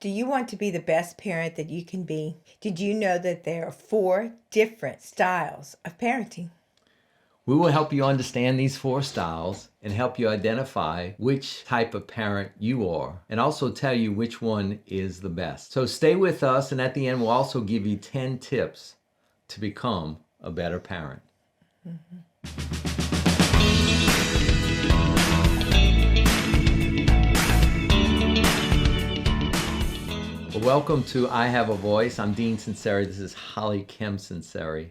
Do you want to be the best parent that you can be? Did you know that there are 4 different styles of parenting? We will help you understand these 4 styles and help you identify which type of parent you are, and also tell you which one is the best. So stay with us, and at the end we'll also give you 10 tips to become a better parent. Well, welcome to I Have a Voice. I'm Dean Sinceri. This is Holly Kim Sinceri.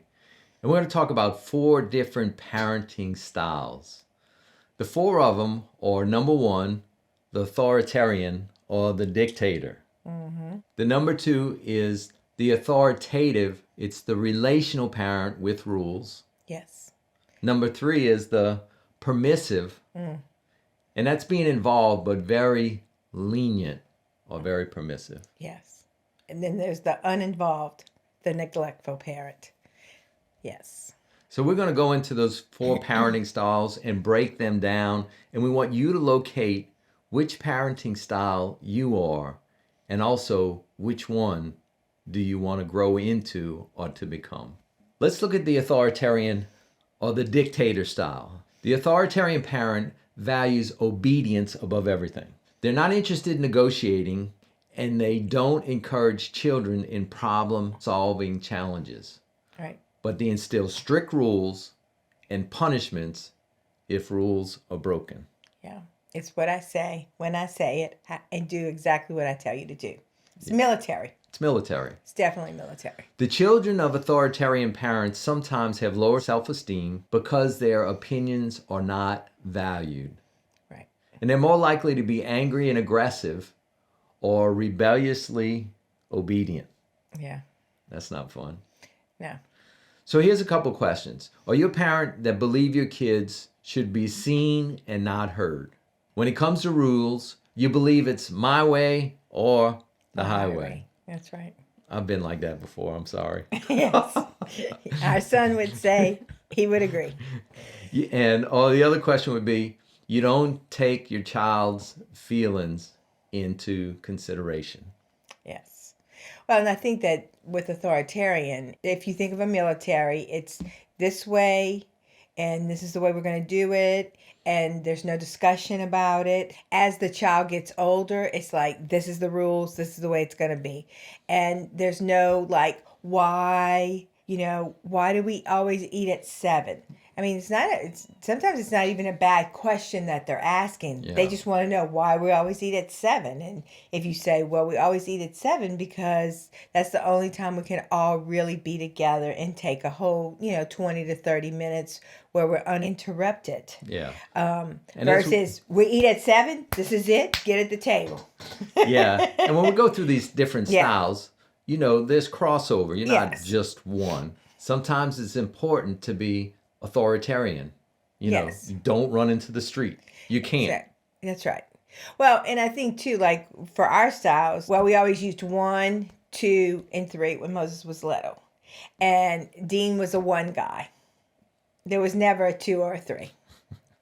And we're going to talk about 4 different parenting styles. The 4 of them are, number 1, the authoritarian or the dictator. The number 2 is the authoritative. It's the relational parent with rules. Yes. Number 3 is the permissive. And that's being involved but very lenient or very permissive. Yes. And then there's the uninvolved, the neglectful parent. Yes. So we're going to go into those 4 parenting styles and break them down. And we want you to locate which parenting style you are, and also which one do you want to grow into or to become. Let's look at the authoritarian or the dictator style. The authoritarian parent values obedience above everything. They're not interested in negotiating, and they don't encourage children in problem-solving challenges. Right. But they instill strict rules and punishments if rules are broken. Yeah. It's what I say when I say it, and do exactly what I tell you to do. It's military. It's military. It's definitely military. The children of authoritarian parents sometimes have lower self-esteem because their opinions are not valued. Right. And they're more likely to be angry and aggressive or rebelliously obedient. Yeah. That's not fun. No. So here's a couple questions. Are you a parent that believe your kids should be seen and not heard? When it comes to rules, you believe it's my way or the highway. That's right. I've been like that before. I'm sorry. Yes. Our son would say he would agree. And the other question would be, you don't take your child's feelings into consideration. Yes. Well, and I think that with authoritarian, if you think of a military, it's this way, and this is the way we're going to do it, and there's no discussion about it. As the child gets older, it's like, this is the rules, this is the way it's going to be. And there's no like, why do we always eat at 7? I mean, sometimes it's not even a bad question that they're asking. Yeah. They just want to know why we always eat at 7. And if you say, well, we always eat at 7 because that's the only time we can all really be together and take a whole, 20 to 30 minutes where we're uninterrupted. Yeah. Versus we eat at 7, this is it, get at the table. Yeah. And when we go through these different styles, there's crossover. You're not just one. Sometimes it's important to be authoritarian. You don't run into the street. You can't. That's right. Well, and I think too, like for our styles, we always used 1, 2, and 3 when Moses was little. And Dean was a 1 guy. There was never a 2 or a 3.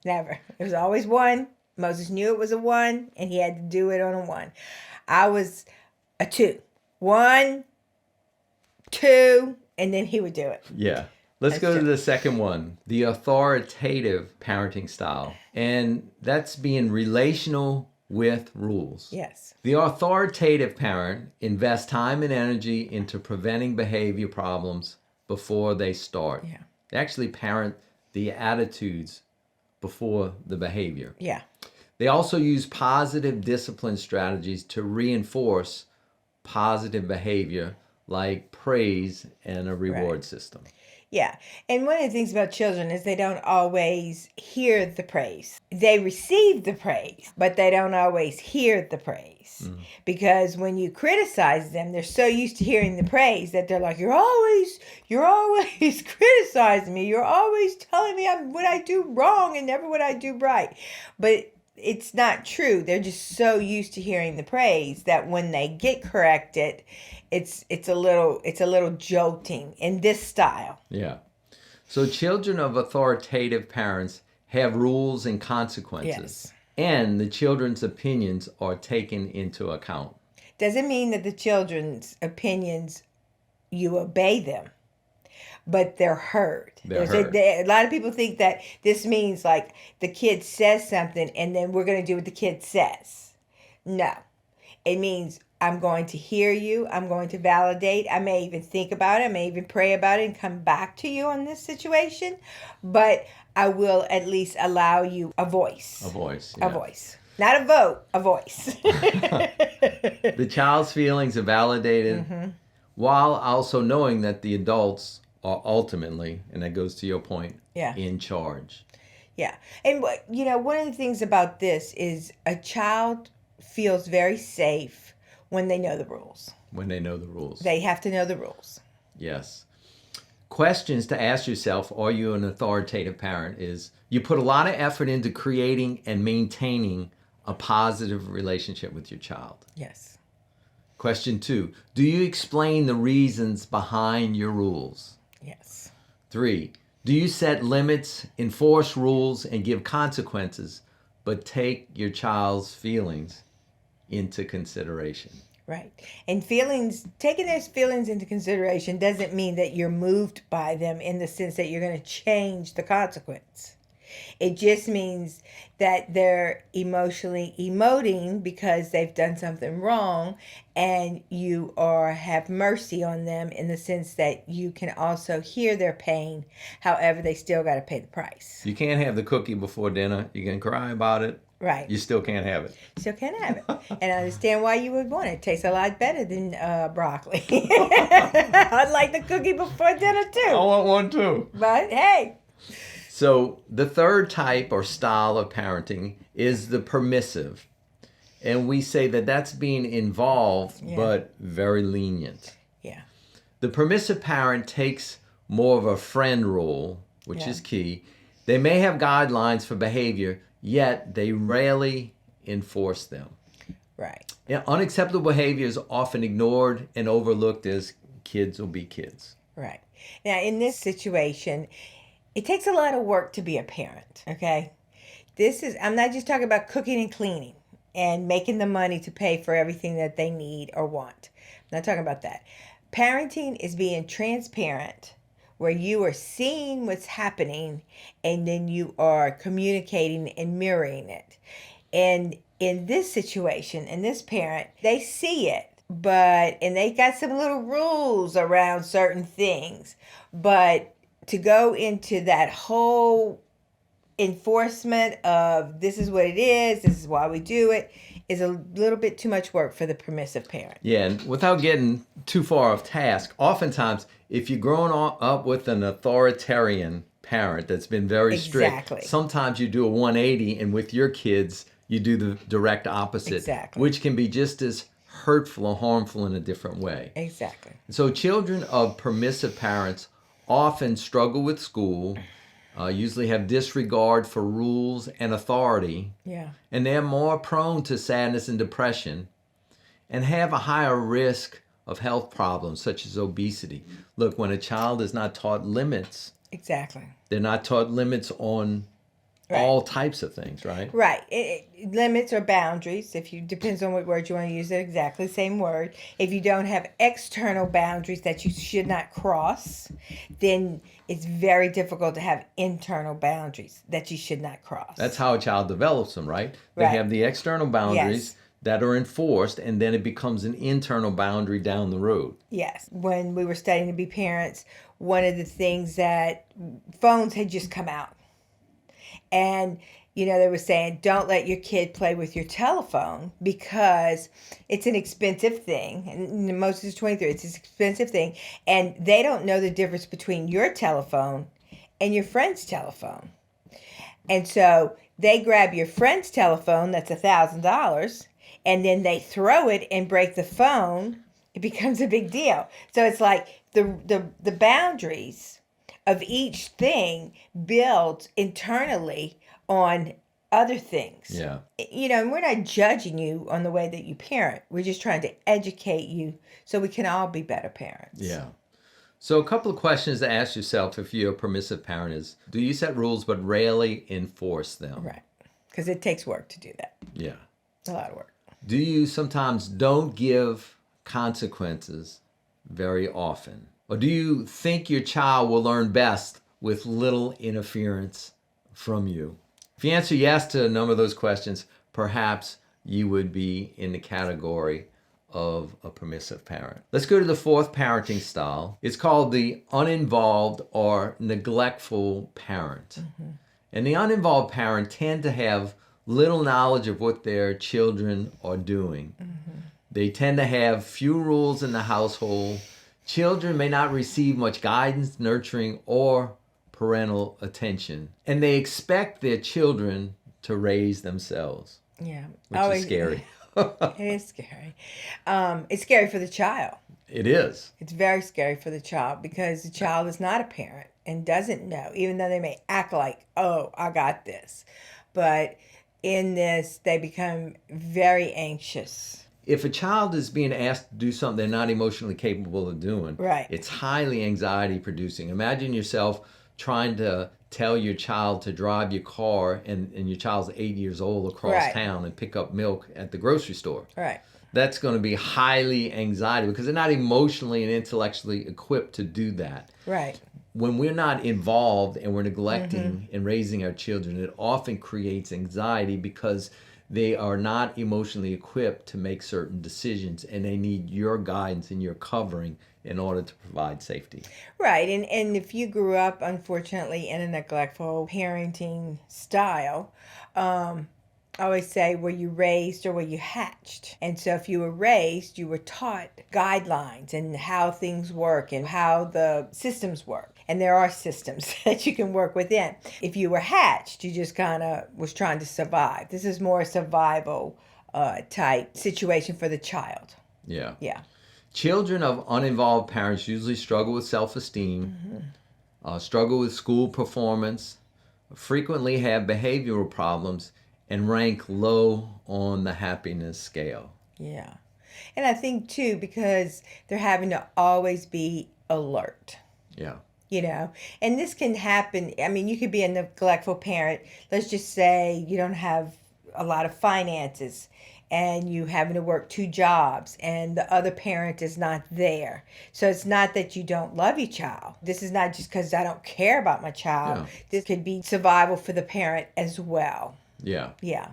Never. It was always 1. Moses knew it was a 1, and he had to do it on a 1. I was a 2. 1, 2, and then he would do it. Yeah. Let's go to the second one, the authoritative parenting style. And that's being relational with rules. Yes. The authoritative parent invests time and energy into preventing behavior problems before they start. Yeah. They actually parent the attitudes before the behavior. Yeah. They also use positive discipline strategies to reinforce positive behavior like praise and a reward system. Yeah. And one of the things about children is they don't always hear the praise. They receive the praise, but they don't always hear the praise. Because when you criticize them, they're so used to hearing the praise that they're like, you're always criticizing me. You're always telling me what I do wrong and never what I do right. But it's not true. They're just so used to hearing the praise that when they get corrected, it's a little jolting in this style. Yeah. So children of authoritative parents have rules and consequences. Yes. And the children's opinions are taken into account. Doesn't mean that the children's opinions, you obey them, but they're heard. They're heard. A lot of people think that this means like the kid says something and then we're going to do what the kid says. No. It means I'm going to hear you. I'm going to validate. I may even think about it. I may even pray about it and come back to you on this situation. But I will at least allow you a voice. A voice. A voice. Not a vote, a voice. The child's feelings are validated while also knowing that the adults are ultimately, and that goes to your point, in charge. Yeah. And, one of the things about this is a child feels very safe when they know the rules. When they know the rules. They have to know the rules. Yes. Questions to ask yourself, are you an authoritative parent, is you put a lot of effort into creating and maintaining a positive relationship with your child. Yes. Question 2, do you explain the reasons behind your rules? Yes. 3, do you set limits, enforce rules, and give consequences, but take your child's feelings into consideration? Right. And taking those feelings into consideration doesn't mean that you're moved by them in the sense that you're going to change the consequence. It just means that they're emotionally emoting because they've done something wrong, and you have mercy on them in the sense that you can also hear their pain. However, they still got to pay the price. You can't have the cookie before dinner. You can cry about it. Right. You still can't have it. Still can't have it. And I understand why you would want it. It tastes a lot better than broccoli. I'd like the cookie before dinner too. I want one too. But hey. So the third type or style of parenting is the permissive. And we say that that's being involved, but very lenient. Yeah. The permissive parent takes more of a friend role, which is key. They may have guidelines for behavior, yet they rarely enforce them. Right. Unacceptable behavior is often ignored and overlooked as kids will be kids. Right. Now, in this situation, it takes a lot of work to be a parent, okay? I'm not just talking about cooking and cleaning and making the money to pay for everything that they need or want. I'm not talking about that. Parenting is being transparent, where you are seeing what's happening and then you are communicating and mirroring it. And in this situation, in this parent, they see it, and they got some little rules around certain things, but to go into that whole enforcement of this is what it is, this is why we do it, is a little bit too much work for the permissive parent. Yeah, and without getting too far off task, oftentimes if you're growing up with an authoritarian parent that's been very strict, sometimes you do a 180, and with your kids, you do the direct opposite, which can be just as hurtful or harmful in a different way. Exactly. So children of permissive parents often struggle with school, usually have disregard for rules and authority, and they're more prone to sadness and depression, and have a higher risk of health problems such as obesity. Look, when a child is not taught limits, they're not taught limits on all types of things, right? Right. Limits or boundaries, depends on what word you want to use, the exactly same word. If you don't have external boundaries that you should not cross, then it's very difficult to have internal boundaries that you should not cross. That's how a child develops them, right? They have the external boundaries that are enforced, and then it becomes an internal boundary down the road. Yes. When we were studying to be parents, one of the things that phones had just come out. And, they were saying, don't let your kid play with your telephone because it's an expensive thing. And most of it's 23. It's an expensive thing. And they don't know the difference between your telephone and your friend's telephone. And so they grab your friend's telephone, that's $1,000, and then they throw it and break the phone. It becomes a big deal. So it's like the boundaries of each thing builds internally on other things. Yeah. And we're not judging you on the way that you parent. We're just trying to educate you so we can all be better parents. Yeah. So a couple of questions to ask yourself if you're a permissive parent is, do you set rules but rarely enforce them? Right. Because it takes work to do that. Yeah. It's a lot of work. Do you sometimes don't give consequences very often? Or do you think your child will learn best with little interference from you? If you answer yes to a number of those questions, perhaps you would be in the category of a permissive parent. Let's go to the fourth parenting style. It's called the uninvolved or neglectful parent. And the uninvolved parent tend to have little knowledge of what their children are doing. They tend to have few rules in the household. Children may not receive much guidance, nurturing, or parental attention. And they expect their children to raise themselves, Yeah. which is scary. It is scary. It's scary for the child. It is. It's very scary for the child because the child is not a parent and doesn't know, even though they may act like, oh, I got this. But in this, they become very anxious. If a child is being asked to do something they're not emotionally capable of doing, Right. it's highly anxiety producing. Imagine yourself trying to tell your child to drive your car and your child's 8 years old across Right. town and pick up milk at the grocery store. Right. That's going to be highly anxiety because they're not emotionally and intellectually equipped to do that. Right. When we're not involved and we're neglecting and raising our children, it often creates anxiety because they are not emotionally equipped to make certain decisions and they need your guidance and your covering in order to provide safety. Right. And if you grew up, unfortunately, in a neglectful parenting style, I always say, were you raised or were you hatched? And so if you were raised, you were taught guidelines and how things work and how the systems work. And there are systems that you can work within. If you were hatched, you just kind of was trying to survive. This is more a survival type situation for the child. Yeah. Yeah. Children of uninvolved parents usually struggle with self-esteem, struggle with school performance, frequently have behavioral problems, and rank low on the happiness scale. Yeah. And I think, too, because they're having to always be alert. Yeah. You know, and this can happen. I mean, you could be a neglectful parent. Let's just say you don't have a lot of finances and you having to work 2 jobs and the other parent is not there. So it's not that you don't love your child. This is not just because I don't care about my child. Yeah. This could be survival for the parent as well. Yeah. Yeah.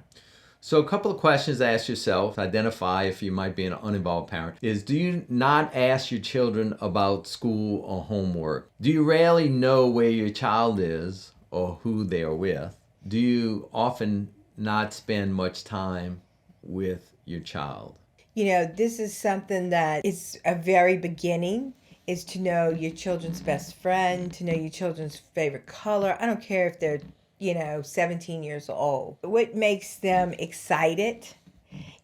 So a couple of questions to ask yourself, identify if you might be an uninvolved parent, is do you not ask your children about school or homework? Do you rarely know where your child is or who they are with? Do you often not spend much time with your child? You know, this is something that is a very beginning, is to know your children's best friend, to know your children's favorite color. I don't care if they're 17 years old. What makes them excited,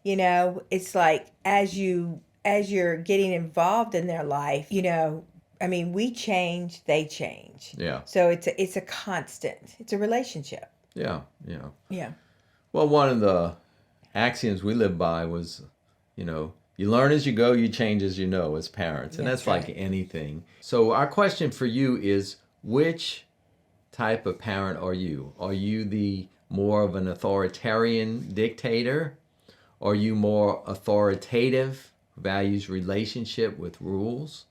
it's like as you're getting involved in their life, I mean, we change, they change. Yeah. So it's a constant. It's a relationship. Yeah. Yeah. Well, one of the axioms we live by was, you learn as you go, you change as you know as parents. And that's right. like anything. So our question for you is, which type of parent are you? Are you the more of an authoritarian dictator? Are you more authoritative, values relationship with rules?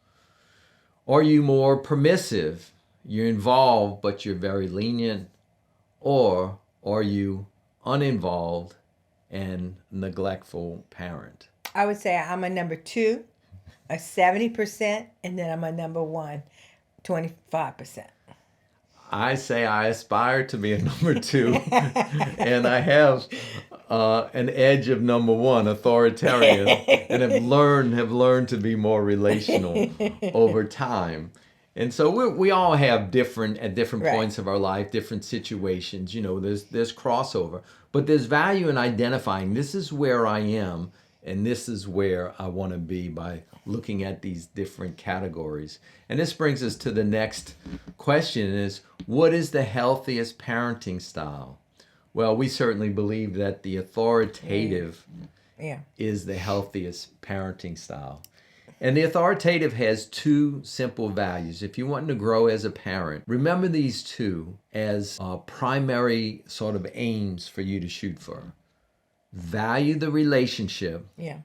Are you more permissive? You're involved, but you're very lenient. Or are you uninvolved and neglectful parent? I would say I'm a number 2, a 70%, and then I'm a number 1, 25%. I say I aspire to be a number 2, and I have an edge of number 1, authoritarian, and have learned to be more relational over time. And so we all have at different Right. points of our life, different situations. There's crossover, but there's value in identifying this is where I am, and this is where I want to be by looking at these different categories. And this brings us to the next question is, what is the healthiest parenting style? Well, we certainly believe that the authoritative is the healthiest parenting style. And the authoritative has 2 simple values. If you want to grow as a parent, remember these 2 as primary sort of aims for you to shoot for. value the relationship Yeah.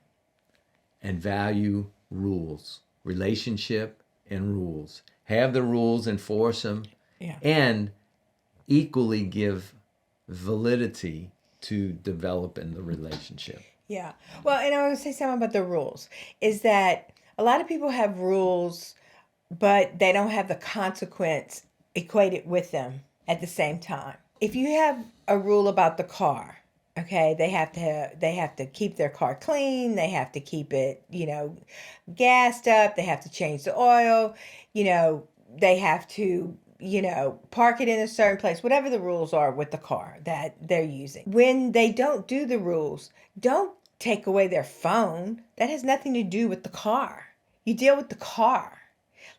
and value rules. Relationship and rules. Have the rules, enforce them, Yeah. and equally give validity to developing the relationship. Yeah. Well, and I want to say something about the rules is that a lot of people have rules, but they don't have the consequence equated with them at the same time. If you have a rule about the car, okay, they have to keep their car clean, they have to keep it, gassed up, they have to change the oil, they have to park it in a certain place, whatever the rules are with the car that they're using. When they don't do the rules, don't take away their phone. That has nothing to do with the car. You deal with the car.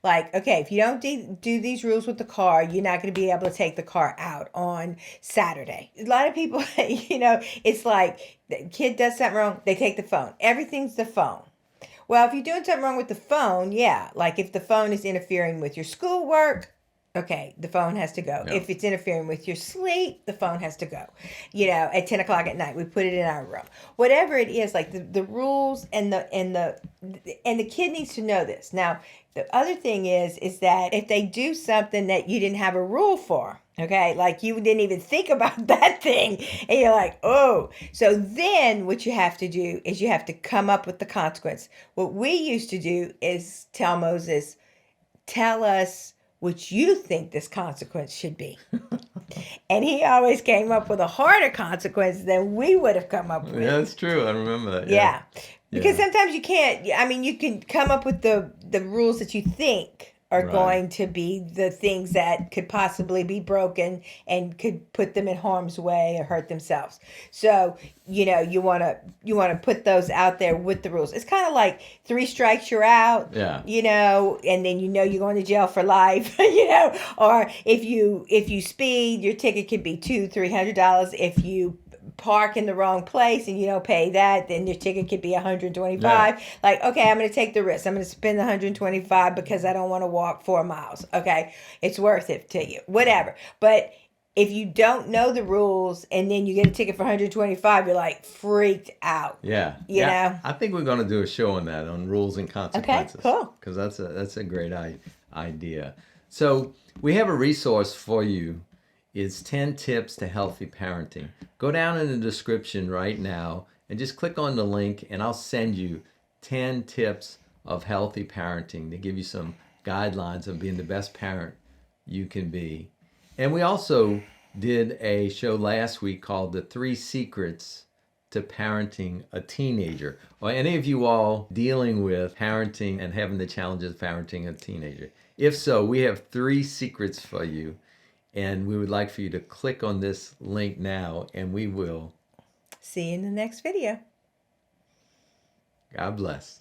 Like, okay, if you don't do these rules with the car, you're not going to be able to take the car out on Saturday. A lot of people, it's like the kid does something wrong, they take the phone. Everything's the phone. Well, if you're doing something wrong with the phone, yeah, like if the phone is interfering with your schoolwork, okay, the phone has to go. Yeah. If it's interfering with your sleep, the phone has to go. At 10 o'clock at night, we put it in our room. Whatever it is, like the rules and the kid needs to know this. Now, the other thing is that if they do something that you didn't have a rule for, okay, like you didn't even think about that thing, and you're like, oh. So then what you have to do is you have to come up with the consequence. What we used to do is tell Moses, tell us what you think this consequence should be. And he always came up with a harder consequence than we would have come up with. Yeah, that's true. I remember that. Yeah. Because Yeah. sometimes you can't, I mean, you can come up with the rules that you think are Right. going to be the things that could possibly be broken and could put them in harm's way or hurt themselves. So, you want to put those out there with the rules. It's kind of like 3 strikes you're out. Yeah. And then you're going to jail for life, or if you speed, your ticket could be $200-$300. If you park in the wrong place and you don't pay that, then your ticket could be $125. Yeah. Like, okay, I'm going to take the risk. I'm going to spend the $125 because I don't want to walk 4 miles. Okay, it's worth it to you, whatever. But if you don't know the rules and then you get a ticket for $125, you're like freaked out. Yeah. You know? I think we're going to do a show on that, on rules and consequences. Okay, cool. Because that's a great idea. So we have a resource for you. It's 10 tips to healthy parenting. Go down in the description right now and just click on the link, and I'll send you 10 tips of healthy parenting to give you some guidelines of being the best parent you can be. And we also did a show last week called The 3 Secrets to Parenting a Teenager. Or any of you all dealing with parenting and having the challenges of parenting a teenager? If so, we have 3 secrets for you. And we would like for you to click on this link now, and we will See you in the next video. God bless.